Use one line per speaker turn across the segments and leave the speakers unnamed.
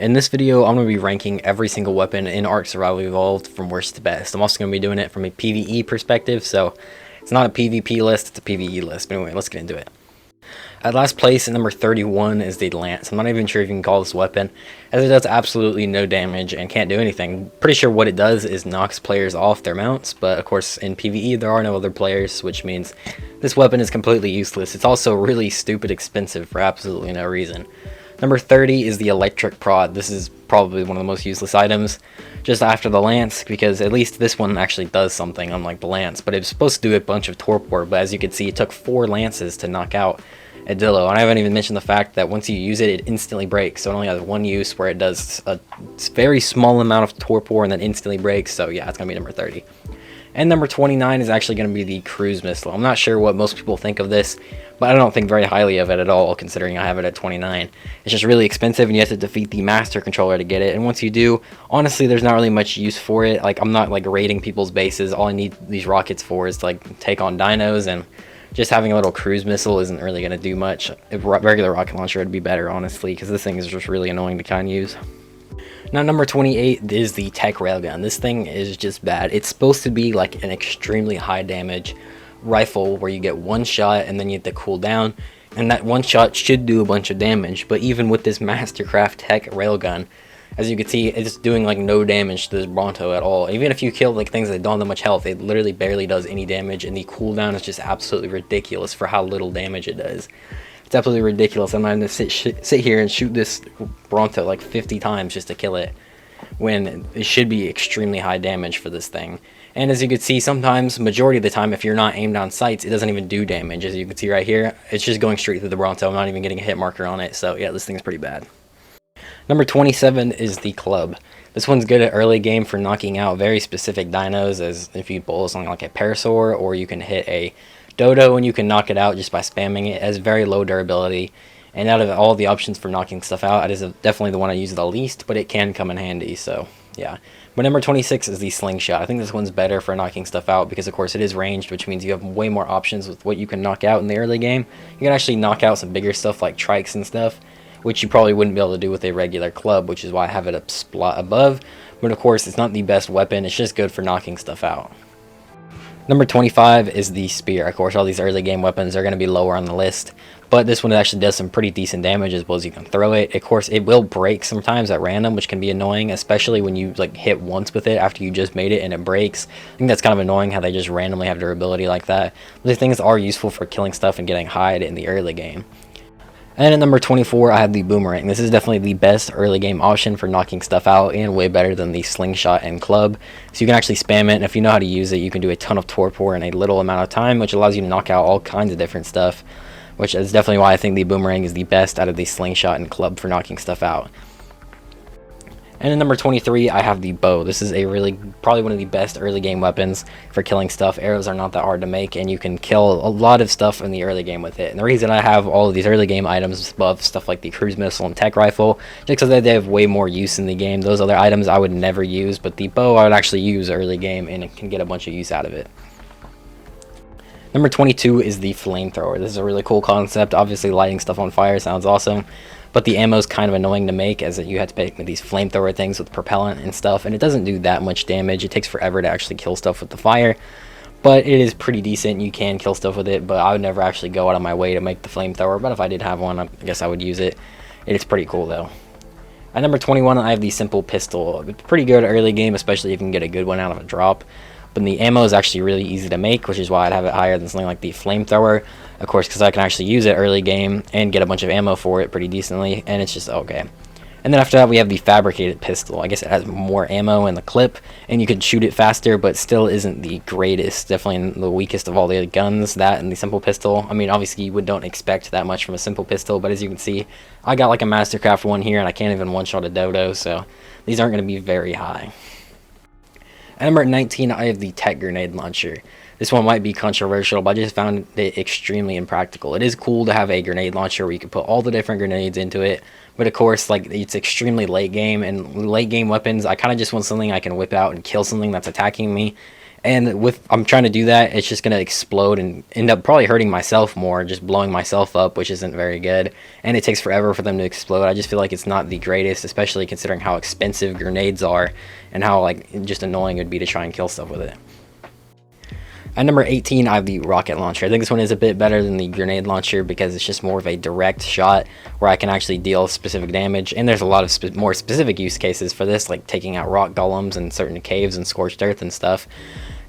In this video, I'm going to be ranking every single weapon in Ark Survival Evolved from worst to best. I'm also going to be doing it from a PvE perspective, so it's not a PvP list, it's a PvE list. But anyway, let's get into it. At last place, at number 31, is the Lance. I'm not even sure if you can call this a weapon, as it does absolutely no damage and can't do anything. Pretty sure what it does is knocks players off their mounts, but of course in PvE there are no other players, which means this weapon is completely useless. It's also really stupid expensive for absolutely no reason. Number 30 is the Electric Prod. This is probably one of the most useless items, just after the Lance, because at least this one actually does something, unlike the Lance. But it was supposed to do a bunch of torpor, but as you can see, it took 4 Lances to knock out a Dillo. And I haven't even mentioned the fact that once you use it, it instantly breaks. So it only has one use where it does a very small amount of torpor and then instantly breaks. So yeah, it's going to be number 30. And number 29 is actually going to be the Cruise Missile. I'm not sure what most people think of this, but I don't think very highly of it at all, considering I have it at 29. It's just really expensive, and you have to defeat the Master Controller to get it. And once you do, honestly, there's not really much use for it. Like, I'm not, like, raiding people's bases. All I need these rockets for is to, like, take on dinos, and just having a little Cruise Missile isn't really going to do much. A regular rocket launcher would be better, honestly, because this thing is just really annoying to kind of use. Now, number 28 is the Tech Railgun. This thing is just bad. It's supposed to be like an extremely high damage rifle where you get one shot and then you have to cool down, and that one shot should do a bunch of damage. But even with this Mastercraft Tech Railgun, as you can see, it's doing like no damage to this Bronto at all. Even if you kill like things that don't have that much health, it literally barely does any damage, and the cooldown is just absolutely ridiculous for how little damage it does. It's absolutely ridiculous. I'm going to sit here and shoot this Bronto like 50 times just to kill it, when it should be extremely high damage for this thing. And as you can see, sometimes, majority of the time, if you're not aimed on sights, it doesn't even do damage. As you can see right here, it's just going straight through the Bronto. I'm not even getting a hit marker on it. So yeah, this thing's pretty bad. Number 27 is the Club. This one's good at early game for knocking out very specific dinos, as if you bowl something like a Parasaur, or you can hit a Dodo and you can knock it out just by spamming it. It has very low durability, and out of all the options for knocking stuff out, it is definitely the one I use the least, but it can come in handy, so yeah. But number 26 is the Slingshot. I think this one's better for knocking stuff out because of course it is ranged, which means you have way more options with what you can knock out in the early game. You can actually knock out some bigger stuff like trikes and stuff, which you probably wouldn't be able to do with a regular club, which is why I have it up spot above. But of course it's not the best weapon, it's just good for knocking stuff out. Number 25 is the Spear. Of course, all these early game weapons are going to be lower on the list, but this one actually does some pretty decent damage as well as you can throw it. Of course, it will break sometimes at random, which can be annoying, especially when you like hit once with it after you just made it and it breaks. I think that's kind of annoying how they just randomly have durability like that. But these things are useful for killing stuff and getting hide in the early game. And then at number 24, I have the Boomerang. This is definitely the best early game option for knocking stuff out, and way better than the Slingshot and Club. So you can actually spam it, and if you know how to use it, you can do a ton of torpor in a little amount of time, which allows you to knock out all kinds of different stuff, which is definitely why I think the Boomerang is the best out of the Slingshot and Club for knocking stuff out. And at number 23, I have the Bow. This is probably one of the best early game weapons for killing stuff. Arrows are not that hard to make, and you can kill a lot of stuff in the early game with it. And the reason I have all of these early game items above stuff like the Cruise Missile and Tech Rifle, just because they have way more use in the game. Those other items I would never use, but the Bow I would actually use early game, and it can get a bunch of use out of it. Number 22 is the Flamethrower. This is a really cool concept. Obviously, lighting stuff on fire sounds awesome, but the ammo is kind of annoying to make, as you have to make these flamethrower things with propellant and stuff, and it doesn't do that much damage. It takes forever to actually kill stuff with the fire, but it is pretty decent. You can kill stuff with it, but I would never actually go out of my way to make the flamethrower, but if I did have one, I guess I would use it. It is pretty cool, though. At number 21, I have the Simple Pistol. It's pretty good early game, especially if you can get a good one out of a drop. But the ammo is actually really easy to make, which is why I'd have it higher than something like the Flamethrower. Of course, because I can actually use it early game and get a bunch of ammo for it pretty decently, and it's just okay. And then after that, we have the Fabricated Pistol. I guess it has more ammo in the clip, and you can shoot it faster, but still isn't the greatest. Definitely the weakest of all the guns, that and the Simple Pistol. I mean, obviously, you don't expect that much from a Simple Pistol, but as you can see, I got like a Mastercraft one here, and I can't even one-shot a Dodo, so these aren't going to be very high. At number 19, I have the Tech Grenade Launcher. This one might be controversial, but I just found it extremely impractical. It is cool to have a grenade launcher where you can put all the different grenades into it, but of course, like, it's extremely late game, and late game weapons, I kind of just want something I can whip out and kill something that's attacking me, And with I'm trying to do that, it's just going to explode and end up probably hurting myself more, just blowing myself up, which isn't very good. And it takes forever for them to explode. I just feel like it's not the greatest, especially considering how expensive grenades are and how like just annoying it would be to try and kill stuff with it. At number 18, I have the rocket launcher. I think this one is a bit better than the grenade launcher because it's just more of a direct shot where I can actually deal specific damage. And there's a lot of more specific use cases for this, like taking out rock golems in certain caves and scorched earth and stuff.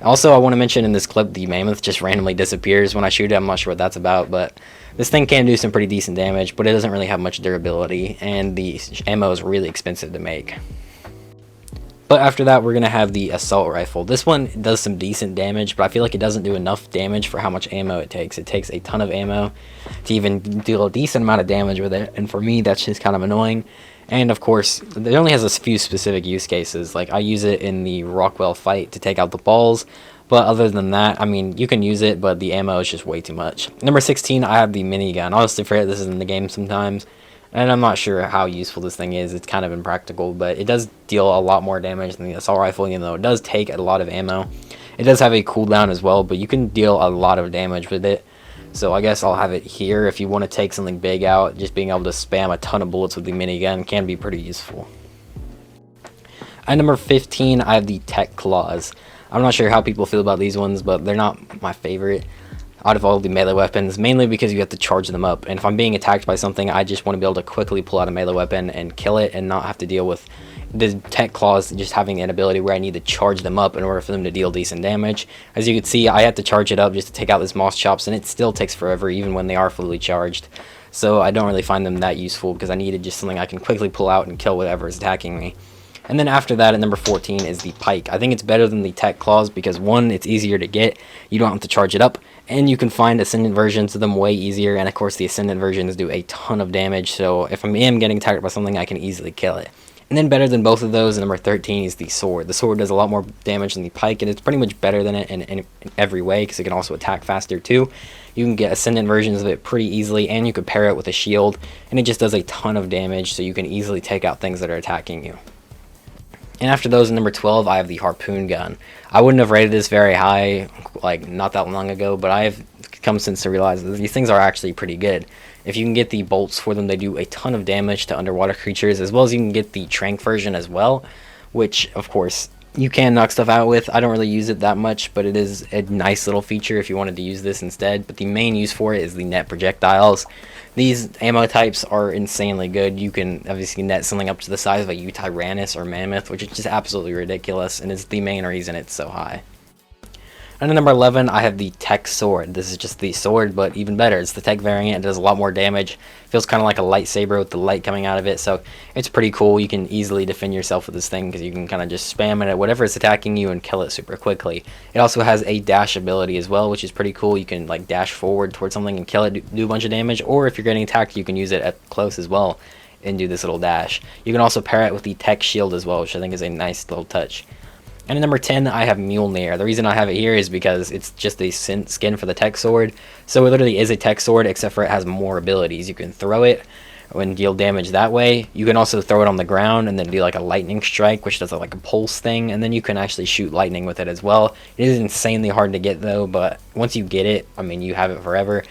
Also, I want to mention in this clip, the mammoth just randomly disappears when I shoot it. I'm not sure what that's about, but this thing can do some pretty decent damage, but it doesn't really have much durability, and the ammo is really expensive to make. But after that, we're going to have the assault rifle. This one does some decent damage, but I feel like it doesn't do enough damage for how much ammo it takes. It takes a ton of ammo to even deal a decent amount of damage with it, and for me, that's just kind of annoying. And of course, it only has a few specific use cases. Like, I use it in the Rockwell fight to take out the balls, but other than that, I mean, you can use it, but the ammo is just way too much. Number 16, I have the minigun. Honestly, forget this is in the game sometimes. And I'm not sure how useful this thing is. It's kind of impractical, but it does deal a lot more damage than the assault rifle, even though it does take a lot of ammo. It does have a cooldown as well, but you can deal a lot of damage with it. So I guess I'll have it here. If you want to take something big out, just being able to spam a ton of bullets with the minigun can be pretty useful. At number 15, I have the tech claws. I'm not sure how people feel about these ones, but they're not my favorite out of all the melee weapons, mainly because you have to charge them up. And if I'm being attacked by something, I just want to be able to quickly pull out a melee weapon and kill it and not have to deal with the tech claws just having an ability where I need to charge them up in order for them to deal decent damage. As you can see, I have to charge it up just to take out this moss chops, and it still takes forever even when they are fully charged. So I don't really find them that useful because I needed just something I can quickly pull out and kill whatever is attacking me. And then after that, at number 14 is the pike. I think it's better than the tech claws because, one, it's easier to get, you don't have to charge it up, and you can find ascendant versions of them way easier, and of course the ascendant versions do a ton of damage, so if I am getting attacked by something, I can easily kill it. And then better than both of those, number 13 is the sword. The sword does a lot more damage than the pike, and it's pretty much better than it in every way because it can also attack faster too. You can get ascendant versions of it pretty easily, and you can pair it with a shield, and it just does a ton of damage, so you can easily take out things that are attacking you. And after those, number 12, I have the harpoon gun. I wouldn't have rated this very high, like, not that long ago, but I have come since to realize that these things are actually pretty good. If you can get the bolts for them, they do a ton of damage to underwater creatures, as well as you can get the trank version as well, which, of course, you can knock stuff out with. I don't really use it that much, but it is a nice little feature if you wanted to use this instead. But the main use for it is the net projectiles. These ammo types are insanely good. You can obviously net something up to the size of a Tyrannus or Mammoth, which is just absolutely ridiculous, and is the main reason it's so high. And at number 11, I have the tech sword. This is just the sword, but even better. It's the tech variant. It does a lot more damage. Feels kind of like a lightsaber with the light coming out of it, so it's pretty cool. You can easily defend yourself with this thing because you can kind of just spam it at whatever is attacking you and kill it super quickly. It also has a dash ability as well, which is pretty cool. You can like dash forward towards something and kill it, do a bunch of damage, or if you're getting attacked, you can use it at close as well and do this little dash. You can also pair it with the tech shield as well, which I think is a nice little touch. And at number 10, I have Mjolnir. The reason I have it here is because it's just a skin for the tech sword. So it literally is a tech sword, except for it has more abilities. You can throw it and deal damage that way. You can also throw it on the ground and then do like a lightning strike, which does like a pulse thing. And then you can actually shoot lightning with it as well. It is insanely hard to get though, but once you get it, I mean, you have it forever.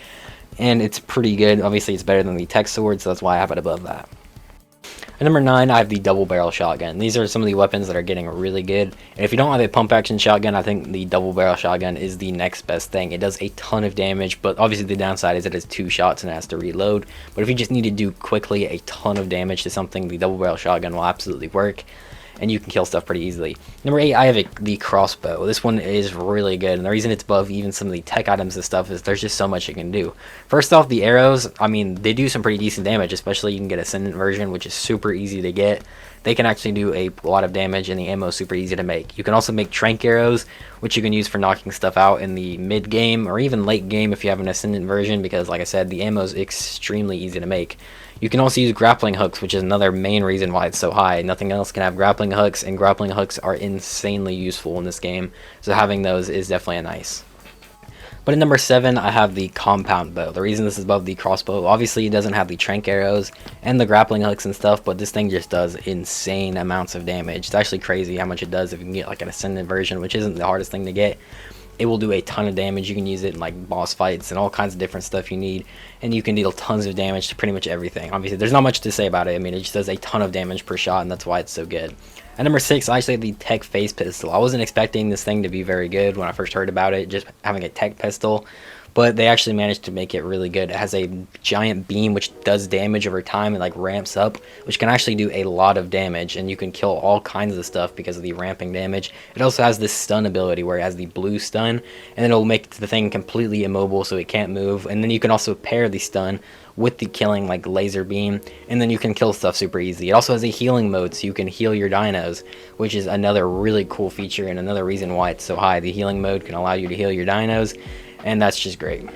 And it's pretty good. Obviously, it's better than the tech sword, so that's why I have it above that. At number 9, I have the double barrel shotgun. These are some of the weapons that are getting really good. And if you don't have a pump action shotgun, I think the double barrel shotgun is the next best thing. It does a ton of damage, but obviously the downside is it has 2 shots and it has to reload. But if you just need to do quickly a ton of damage to something, the double barrel shotgun will absolutely work. And you can kill stuff pretty easily. Number 8, I have the crossbow. This one is really good, and the reason it's above even some of the tech items and stuff is there's just so much it can do. First off, the arrows, I mean, they do some pretty decent damage, especially you can get Ascendant version, which is super easy to get. They can actually do a lot of damage, and the ammo is super easy to make. You can also make trank arrows, which you can use for knocking stuff out in the mid-game, or even late game if you have an Ascendant version, because like I said, the ammo is extremely easy to make. You can also use grappling hooks, which is another main reason why it's so high. Nothing else can have grappling hooks, and grappling hooks are insanely useful in this game, so having those is definitely a nice. But at number 7, I have the compound bow. The reason this is above the crossbow, obviously it doesn't have the trank arrows and the grappling hooks and stuff, but this thing just does insane amounts of damage. It's actually crazy how much it does if you can get like an ascendant version, which isn't the hardest thing to get. It will do a ton of damage. You can use it in like boss fights and all kinds of different stuff you need, and you can deal tons of damage to pretty much everything. Obviously, there's not much to say about it. I mean, it just does a ton of damage per shot, and that's why it's so good. At number 6, I actually have the tech phase pistol. I wasn't expecting this thing to be very good when I first heard about it, just having a tech pistol, but they actually managed to make it really good. It has a giant beam which does damage over time and like ramps up, which can actually do a lot of damage, and you can kill all kinds of stuff because of the ramping damage. It also has this stun ability where it has the blue stun, and then it'll make the thing completely immobile so it can't move, and then you can also pair the stun with the killing like laser beam, and then you can kill stuff super easy. It also has a healing mode, so you can heal your dinos, which is another really cool feature and another reason why it's so high. The healing mode can allow you to heal your dinos, and that's just great.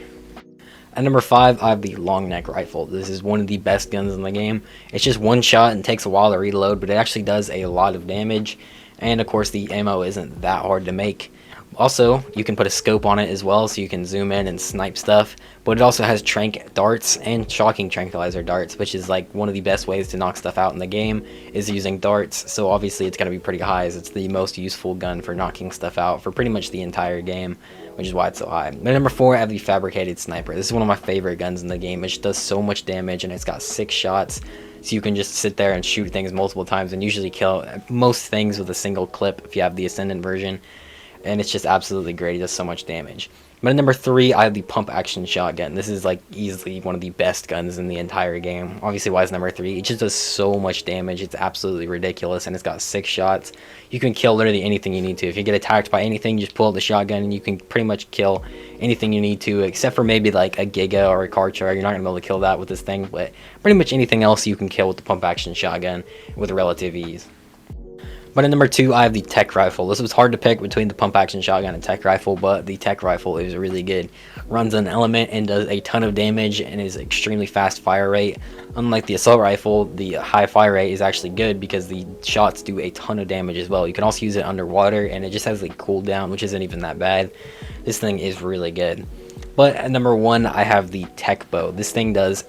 At number 5, I have the Longneck rifle. This is one of the best guns in the game. It's just one shot and takes a while to reload, but it actually does a lot of damage, and of course the ammo isn't that hard to make. Also, you can put a scope on it as well, so you can zoom in and snipe stuff, but it also has trank darts and shocking tranquilizer darts, which is like one of the best ways to knock stuff out in the game is using darts. So obviously it's going to be pretty high, as it's the most useful gun for knocking stuff out for pretty much the entire game, which is why it's so high. But number 4, I have the fabricated sniper. This is one of my favorite guns in the game. It just does so much damage, and it's got 6 shots, so you can just sit there and shoot things multiple times and usually kill most things with a single clip if you have the ascendant version, and it's just absolutely great. It does so much damage. But at number 3, I have the pump action shotgun. This is like easily one of the best guns in the entire game. Obviously, why is number 3? It just does so much damage. It's absolutely ridiculous, and it's got 6 shots. You can kill literally anything you need to. If you get attacked by anything, you just pull out the shotgun and you can pretty much kill anything you need to, except for maybe like a Giga or a Karchar. You're not gonna be able to kill that with this thing, but pretty much anything else you can kill with the pump action shotgun with relative ease. But at number 2, I have the tech rifle. This was hard to pick between the pump action shotgun and tech rifle, but the tech rifle is really good. Runs an element and does a ton of damage and is extremely fast fire rate. Unlike the assault rifle, the high fire rate is actually good because the shots do a ton of damage as well. You can also use it underwater, and it just has like cooldown, which isn't even that bad. This thing is really good. But at number 1, I have the tech bow. This thing does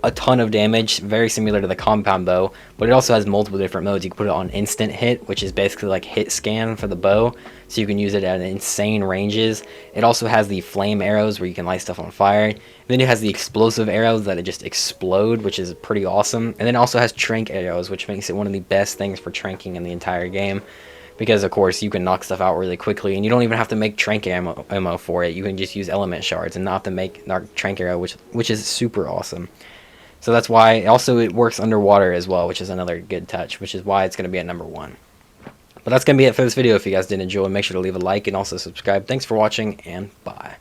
a ton of damage, very similar to the compound bow, but it also has multiple different modes. You can put it on instant hit, which is basically like hit scan for the bow, so you can use it at insane ranges. It also has the flame arrows where you can light stuff on fire. And then it has the explosive arrows that it just explode, which is pretty awesome. And then it also has trank arrows, which makes it one of the best things for tranking in the entire game, because of course you can knock stuff out really quickly, and you don't even have to make trank ammo for it. You can just use element shards and not have to make trank arrow, which is super awesome. So that's why also it works underwater as well, which is another good touch, which is why it's going to be at number 1. But that's going to be it for this video. If you guys did enjoy, make sure to leave a like and also subscribe. Thanks for watching, and bye.